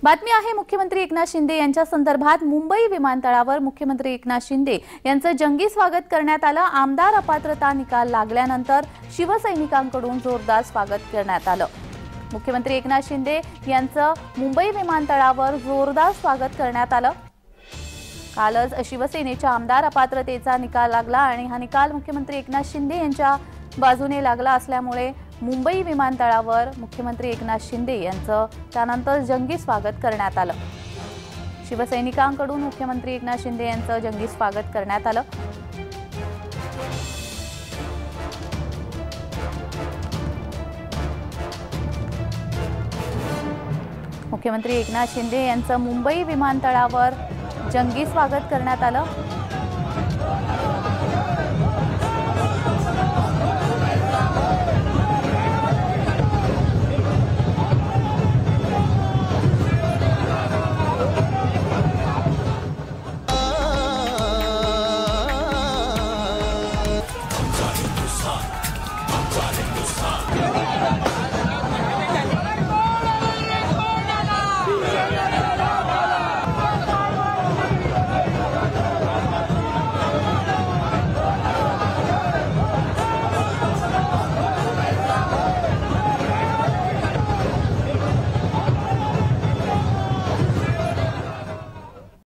बातमी आहे मुख्यमंत्री एकनाथ शिंदे यांच्या संदर्भात। मुंबई विमानतळावर मुख्यमंत्री एकनाथ शिंदे यांचं जंगी स्वागत करण्यात आलं। आमदार अपात्रता निकाल लागल्यानंतर शिवसैनिकांकडून जोरदार स्वागत करण्यात आलं। मुख्यमंत्री एकनाथ शिंदे यांचं मुंबई विमानतळावर जोरदार स्वागत करण्यात आलं। कालच शिवसेनेच्या आमदार अपात्रतेचा निकाल लागला आणि हा निकाल मुख्यमंत्री एकनाथ शिंदे यांच्या बाजूने लागला असल्यामुळे मुंबई विमानतळावर मुख्यमंत्री एकनाथ शिंदे यांचं त्यानंतर जंगी स्वागत करण्यात आलं। शिवसैनिकांकडून मुख्यमंत्री एकनाथ शिंदे यांचं जंगी स्वागत करण्यात आलं। मुख्यमंत्री एकनाथ शिंदे यांचं मुंबई विमानतळावर जंगी स्वागत करण्यात आलं।